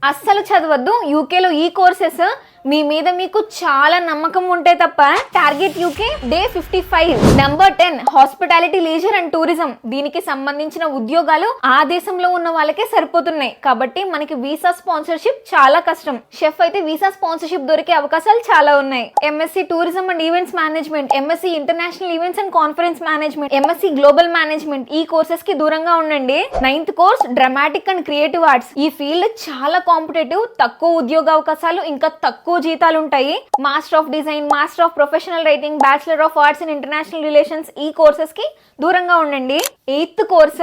అస్సలు చదవద్దు. యూకేలో ఈ కోర్సెస్ మీ మీద మీకు చాలా నమ్మకం ఉంటే తప్ప. Target UK day 55. Number 10 hospitality, leisure and tourism. దీనికి సంబంధించిన ఉద్యోగాలు ఆ దేశంలో ఉన్న వాళ్ళకే సరిపోతున్నాయి కాబట్టి మనకి వీసా స్పాన్సర్షిప్ చాలా కష్టం. షెఫ్ అయితే వీసా స్పాన్సర్షిప్ దొరికే అవకాశాలు చాలా ఉన్నాయి. MSc tourism and events management, MSc international events and conference management, MSc global management. ఈ కోర్సెస్ కి దూరంగా ఉండండి. 9th course dramatic and creative arts. ఈ ఫీల్డ్ చాలా కాంపిటేటివ్, తక్కువ ఉద్యోగ అవకాశాలు, ఇంకా తక్కువ జీతాలు ఉంటాయి. Master of design, master of professional writing, bachelor of arts in international relations. ఈ కోర్సెస్ కి దూరంగా ఉండండి. 8th కోర్స్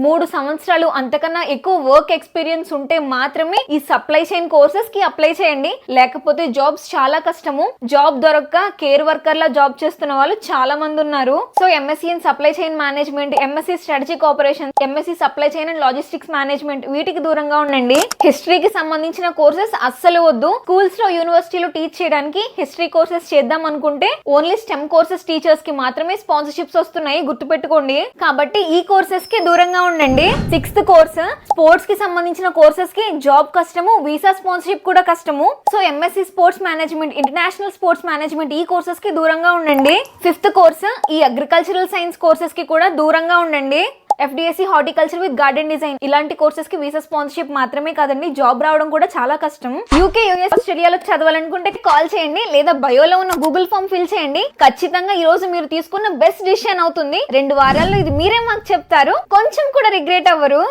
3 సంవత్సరాలు అంతకన్నా ఎక్కువ వర్క్ ఎక్స్పీరియన్స్ ఉంటే మాత్రమే ఈ సప్లై చైన్ కోర్సెస్ కి అప్లై చేయండి. లేకపోతే జాబ్స్ చాలా కష్టము. జాబ్ దొరక్క కేర్ వర్కర్ లా జాబ్ చేస్తున్న వాళ్ళు చాలా మంది ఉన్నారు. So MSc in supply chain management, MSc strategic operation, MSc supply chain and logistics management, వీటికి దూరంగా ఉండండి. హిస్టరీకి సంబంధించిన కోర్సెస్ అస్సలు వద్దు. స్కూల్స్ లో, యూనివర్సిటీలో టీచ్ చేయడానికి హిస్టరీ కోర్సెస్ చేద్దాం అనుకుంటే ఓన్లీ స్టెమ్ కోర్సెస్ టీచర్స్ కి మాత్రమే స్పాన్సర్షిప్స్ వస్తున్నాయి, గుర్తుపెట్టుకోండి. కాబట్టి ఈ కోర్సెస్ కి దూరంగా ఉండండి. 6th కోర్స్ స్పోర్ట్స్ కి సంబంధించిన కోర్సెస్ కి జాబ్ కష్టము, వీసా స్పాన్సర్షిప్ కూడా కష్టము. So MSc sports management, international sports management, ఈ కోర్సెస్ కి దూరంగా ఉండండి. 5th కోర్స్ ఈ అగ్రికల్చరల్ సైన్స్ కోర్సెస్ కి కూడా దూరంగా ఉండండి. FDSC horticulture with garden design, ఇలాంటి కోర్సెస్ కి వీసా స్పాన్సర్షిప్ మాత్రమే కాదండి, జాబ్ రావడం కూడా చాలా కష్టం. యూకే, యుఎస్, ఆస్ట్రేలియాలో చదవాలనుకుంటే కాల్ చేయండి లేదా బయోలో ఉన్న గూగుల్ ఫామ్ ఫిల్ చేయండి. ఖచ్చితంగా ఈ రోజు మీరు తీసుకున్న బెస్ట్ డిసిషన్ అవుతుంది. 2 వారాల్లో ఇది మీరే మాకు చెప్తారు, కొంచెం కూడా రిగ్రెట్ అవ్వరు.